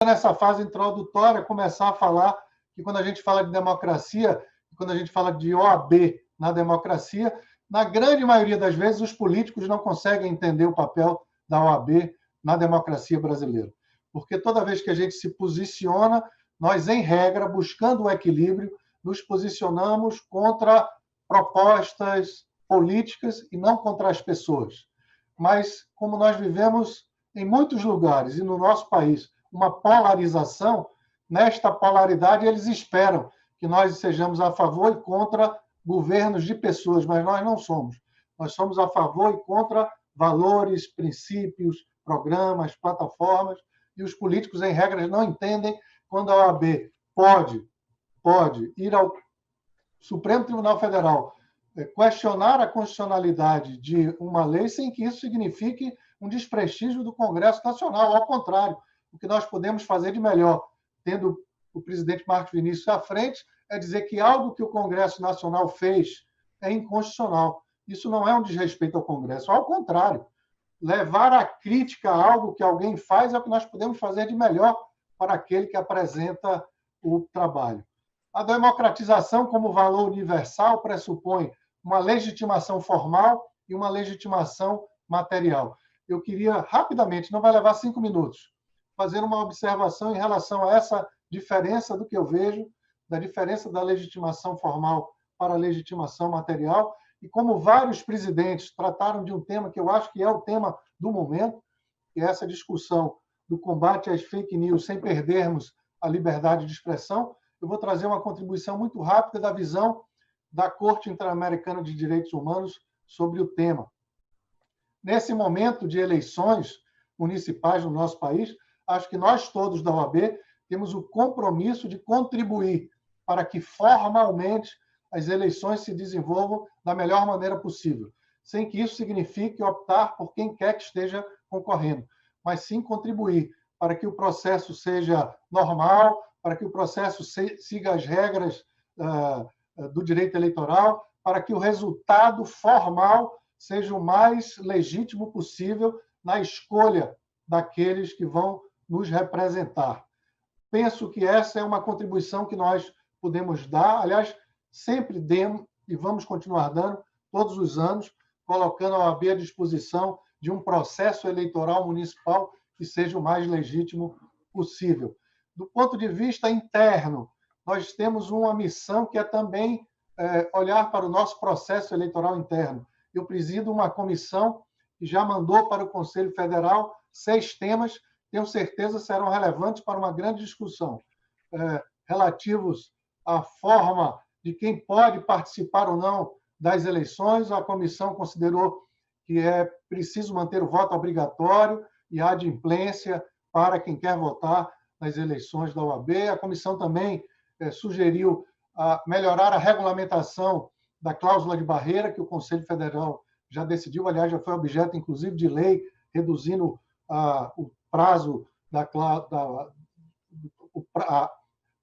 nessa fase introdutória, começar a falar que quando a gente fala de democracia, quando a gente fala de OAB na democracia, na grande maioria das vezes, os políticos não conseguem entender o papel da OAB na democracia brasileira. Porque toda vez que a gente se posiciona, nós, em regra, buscando o equilíbrio, nos posicionamos contra propostas políticas e não contra as pessoas. Mas, como nós vivemos em muitos lugares e no nosso país uma polarização, nesta polaridade eles esperam que nós sejamos a favor e contra governos de pessoas, mas nós não somos. Nós somos a favor e contra valores, princípios, programas, plataformas, e os políticos, em regra, não entendem quando a OAB pode ir ao Supremo Tribunal Federal questionar a constitucionalidade de uma lei sem que isso signifique um desprestígio do Congresso Nacional. Ao contrário, o que nós podemos fazer de melhor, tendo o presidente Marcos Vinícius à frente, é dizer que algo que o Congresso Nacional fez é inconstitucional. Isso não é um desrespeito ao Congresso, ao contrário. Levar a crítica a algo que alguém faz é o que nós podemos fazer de melhor para aquele que apresenta o trabalho. A democratização como valor universal pressupõe uma legitimação formal e uma legitimação material. Eu queria, rapidamente, não vai levar 5 minutos, fazer uma observação em relação a essa diferença do que eu vejo, da diferença da legitimação formal para a legitimação material, e como vários presidentes trataram de um tema que eu acho que é o tema do momento, que é essa discussão do combate às fake news sem perdermos a liberdade de expressão. Eu vou trazer uma contribuição muito rápida da visão da Corte Interamericana de Direitos Humanos sobre o tema. Nesse momento de eleições municipais no nosso país, acho que nós todos da OAB temos o compromisso de contribuir para que formalmente as eleições se desenvolvam da melhor maneira possível, sem que isso signifique optar por quem quer que esteja concorrendo, mas sim contribuir para que o processo seja normal, para que o processo siga as regras do direito eleitoral, para que o resultado formal seja o mais legítimo possível na escolha daqueles que vão nos representar. Penso que essa é uma contribuição que nós podemos dar, aliás, sempre demos e vamos continuar dando todos os anos, colocando a OAB à disposição de um processo eleitoral municipal que seja o mais legítimo possível. Do ponto de vista interno, nós temos uma missão que é também olhar para o nosso processo eleitoral interno. Eu presido uma comissão que já mandou para o Conselho Federal 6 temas, tenho certeza serão relevantes para uma grande discussão, relativos à forma de quem pode participar ou não das eleições. A comissão considerou que é preciso manter o voto obrigatório e a adimplência para quem quer votar nas eleições da OAB. A comissão também sugeriu melhorar a regulamentação da cláusula de barreira, que o Conselho Federal já decidiu, aliás, já foi objeto, inclusive, de lei, reduzindo o prazo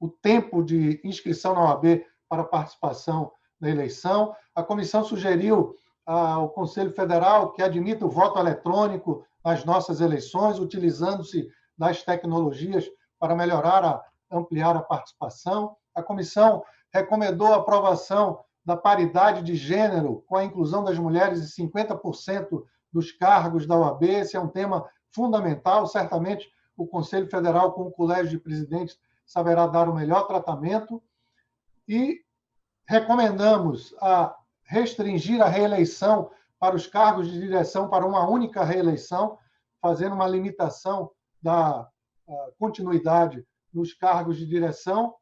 o tempo de inscrição na OAB para participação na eleição. A comissão sugeriu ao Conselho Federal que admita o voto eletrônico nas nossas eleições, utilizando-se das tecnologias para melhorar, ampliar a participação. A comissão recomendou a aprovação da paridade de gênero com a inclusão das mulheres em 50% dos cargos da OAB. Esse é um tema fundamental. Certamente, o Conselho Federal, com o Colégio de Presidentes, saberá dar o melhor tratamento. E recomendamos restringir a reeleição para os cargos de direção para uma única reeleição, fazendo uma limitação da continuidade nos cargos de direção.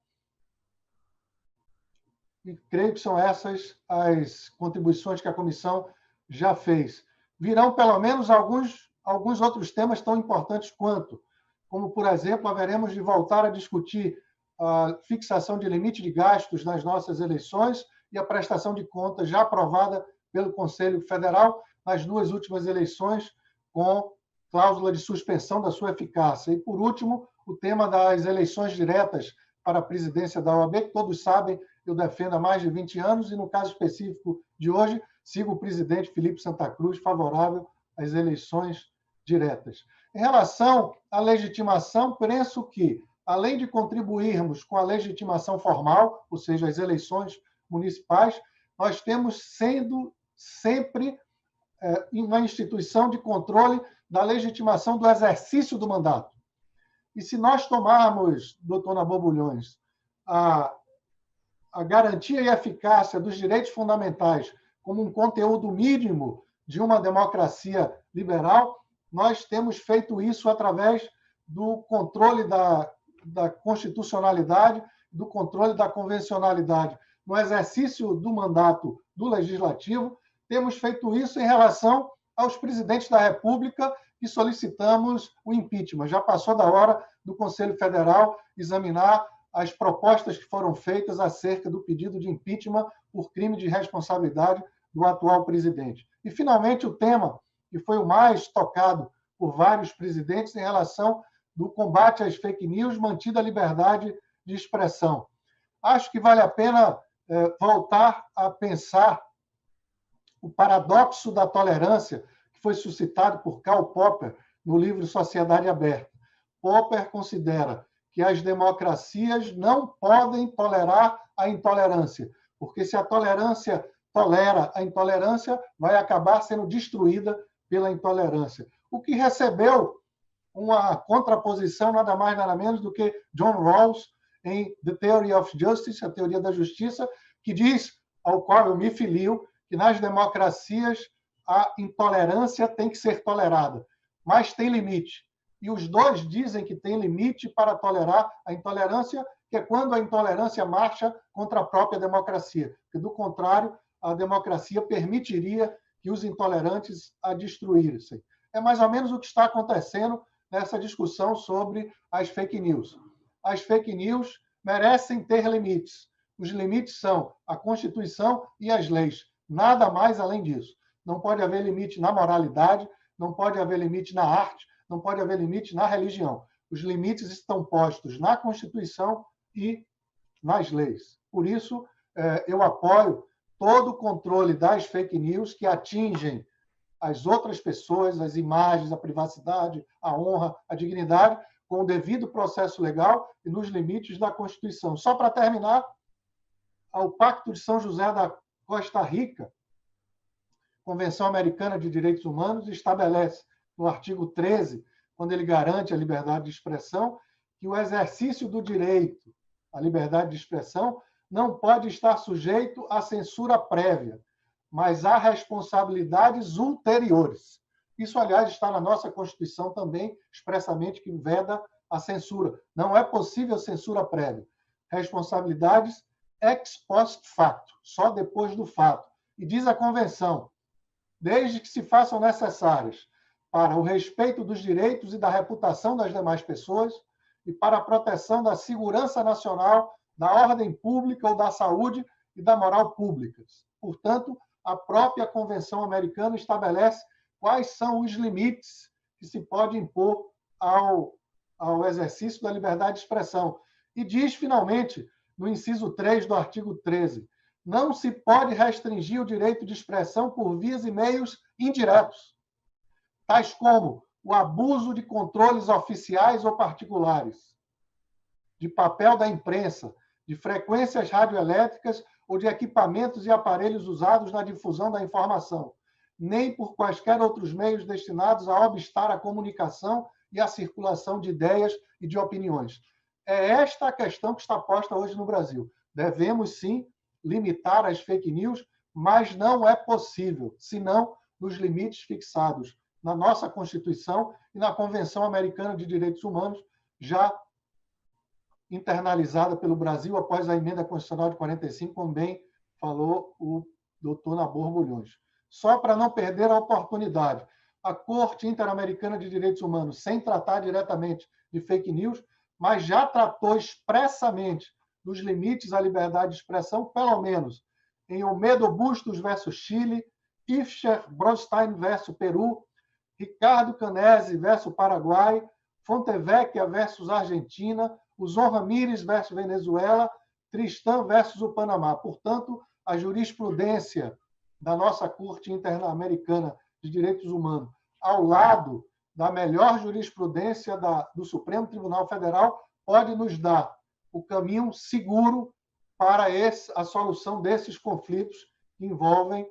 E creio que são essas as contribuições que a comissão já fez. Virão, pelo menos, alguns outros temas tão importantes quanto, como, por exemplo, haveremos de voltar a discutir a fixação de limite de gastos nas nossas eleições e a prestação de contas já aprovada pelo Conselho Federal nas 2 últimas eleições, com cláusula de suspensão da sua eficácia. E, por último, o tema das eleições diretas para a presidência da OAB, que todos sabem, eu defendo há mais de 20 anos, e no caso específico de hoje, sigo o presidente Felipe Santa Cruz, favorável às eleições diretas. Em relação à legitimação, penso que, além de contribuirmos com a legitimação formal, ou seja, as eleições municipais, nós temos sendo sempre uma instituição de controle da legitimação do exercício do mandato. E se nós tomarmos, doutor Nabor Bulhões, a garantia e eficácia dos direitos fundamentais como um conteúdo mínimo de uma democracia liberal, nós temos feito isso através do controle da constitucionalidade, do controle da convencionalidade. No exercício do mandato do Legislativo, temos feito isso em relação aos presidentes da República que solicitamos o impeachment. Já passou da hora do Conselho Federal examinar as propostas que foram feitas acerca do pedido de impeachment por crime de responsabilidade do atual presidente. E, finalmente, o tema que foi o mais tocado por vários presidentes em relação do combate às fake news, mantida a liberdade de expressão. Acho que vale a pena voltar a pensar o paradoxo da tolerância que foi suscitado por Karl Popper no livro Sociedade Aberta. Popper considera que as democracias não podem tolerar a intolerância, porque se a tolerância tolera a intolerância, vai acabar sendo destruída pela intolerância. O que recebeu uma contraposição nada mais nada menos do que John Rawls em The Theory of Justice, a teoria da justiça, que diz, ao qual eu me filio, que nas democracias a intolerância tem que ser tolerada, mas tem limite. E os dois dizem que tem limite para tolerar a intolerância, que é quando a intolerância marcha contra a própria democracia, porque, do contrário, a democracia permitiria que os intolerantes a destruíssem. É mais ou menos o que está acontecendo nessa discussão sobre as fake news. As fake news merecem ter limites. Os limites são a Constituição e as leis. Nada mais além disso. Não pode haver limite na moralidade, não pode haver limite na arte, não pode haver limite na religião. Os limites estão postos na Constituição e nas leis. Por isso, eu apoio todo o controle das fake news que atingem as outras pessoas, as imagens, a privacidade, a honra, a dignidade, com o devido processo legal e nos limites da Constituição. Só para terminar, o Pacto de São José da Costa Rica, Convenção Americana de Direitos Humanos, estabelece, no artigo 13, quando ele garante a liberdade de expressão, que o exercício do direito à liberdade de expressão não pode estar sujeito à censura prévia, mas a responsabilidades ulteriores. Isso, aliás, está na nossa Constituição também, expressamente, que veda a censura. Não é possível censura prévia. Responsabilidades ex post facto, só depois do fato. E diz a Convenção, desde que se façam necessárias para o respeito dos direitos e da reputação das demais pessoas e para a proteção da segurança nacional, da ordem pública ou da saúde e da moral públicas. Portanto, a própria Convenção Americana estabelece quais são os limites que se pode impor ao exercício da liberdade de expressão. E diz, finalmente, no inciso 3 do artigo 13, não se pode restringir o direito de expressão por vias e meios indiretos, tais como o abuso de controles oficiais ou particulares, de papel da imprensa, de frequências radioelétricas ou de equipamentos e aparelhos usados na difusão da informação, nem por quaisquer outros meios destinados a obstar a comunicação e a circulação de ideias e de opiniões. É esta a questão que está posta hoje no Brasil. Devemos, sim, limitar as fake news, mas não é possível, senão nos limites fixados na nossa Constituição e na Convenção Americana de Direitos Humanos, já internalizada pelo Brasil após a emenda constitucional de 45, como bem falou o doutor Nabor Bulhões. Só para não perder a oportunidade, a Corte Interamericana de Direitos Humanos, sem tratar diretamente de fake news, mas já tratou expressamente dos limites à liberdade de expressão, pelo menos em Olmedo Bustos versus Chile, Ifcher Bronstein versus Peru, Ricardo Canese versus Paraguai, Fontevecchia versus Argentina, Uzon Ramírez versus Venezuela, Tristan versus o Panamá. Portanto, a jurisprudência da nossa Corte Interamericana de Direitos Humanos, ao lado da melhor jurisprudência do Supremo Tribunal Federal pode nos dar o caminho seguro para a solução desses conflitos que envolvem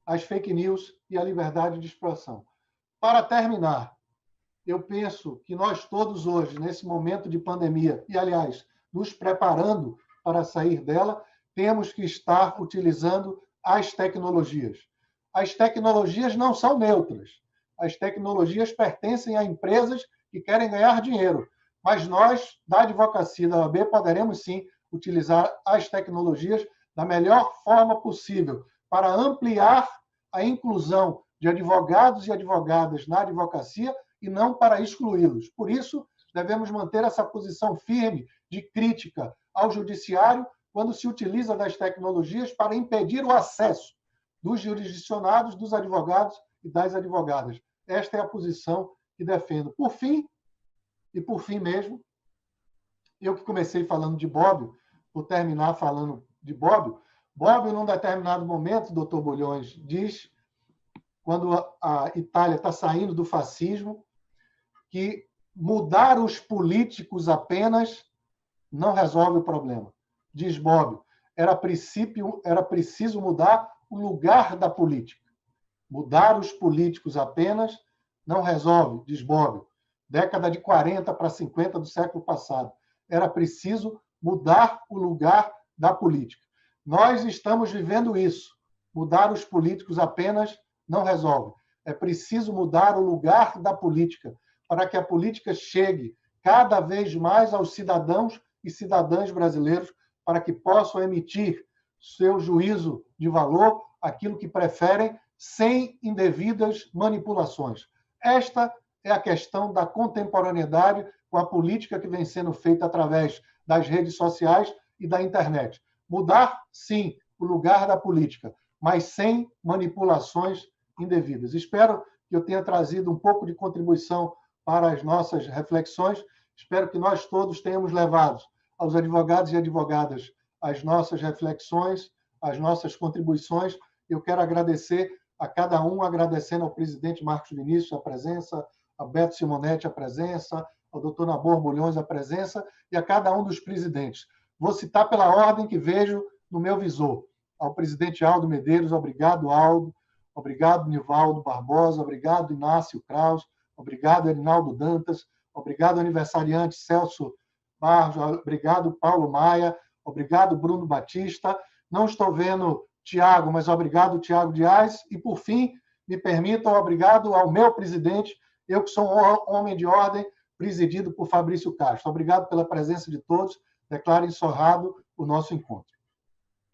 as fake news e a liberdade de expressão. Para terminar, eu penso que nós todos hoje, nesse momento de pandemia, e, aliás, nos preparando para sair dela, temos que estar utilizando as tecnologias. As tecnologias não são neutras. As tecnologias pertencem a empresas que querem ganhar dinheiro. Mas nós, da advocacia da OAB, poderemos sim utilizar as tecnologias da melhor forma possível para ampliar a inclusão de advogados e advogadas na advocacia e não para excluí-los. Por isso, devemos manter essa posição firme de crítica ao judiciário quando se utiliza das tecnologias para impedir o acesso dos jurisdicionados, dos advogados e das advogadas. Esta é a posição que defendo. Por fim, e por fim mesmo, eu que comecei falando de Bobbio, vou terminar falando de Bobbio. Bobbio, num determinado momento, doutor Bulhões, diz, quando a Itália está saindo do fascismo, que mudar os políticos apenas não resolve o problema. Diz Bobbio, era preciso mudar o lugar da política. Mudar os políticos apenas não resolve, diz Bobbio. Década de 40 para 50 do século passado. Era preciso mudar o lugar da política. Nós estamos vivendo isso. Mudar os políticos apenas não resolve. É preciso mudar o lugar da política para que a política chegue cada vez mais aos cidadãos e cidadãs brasileiros para que possam emitir seu juízo de valor, aquilo que preferem, sem indevidas manipulações. Esta é a questão da contemporaneidade com a política que vem sendo feita através das redes sociais e da internet. Mudar, sim, o lugar da política, mas sem manipulações indevidas. Espero que eu tenha trazido um pouco de contribuição para as nossas reflexões. Espero que nós todos tenhamos levado aos advogados e advogadas as nossas reflexões, as nossas contribuições. Eu quero agradecer a cada um, agradecendo ao presidente Marcos Vinícius a presença, a Beto Simonetti a presença, ao doutor Nabor Bulhões a presença e a cada um dos presidentes. Vou citar pela ordem que vejo no meu visor. Ao presidente Aldo Medeiros, obrigado, Aldo. Obrigado, Nivaldo Barbosa. Obrigado, Inácio Kraus. Obrigado, Erinaldo Dantas. Obrigado, aniversariante Celso Barros. Obrigado, Paulo Maia. Obrigado, Bruno Batista. Não estou vendo Tiago, mas obrigado, Tiago Dias. E, por fim, me permitam, obrigado ao meu presidente, eu que sou um homem de ordem, presidido por Fabrício Castro. Obrigado pela presença de todos. Declaro encerrado o nosso encontro.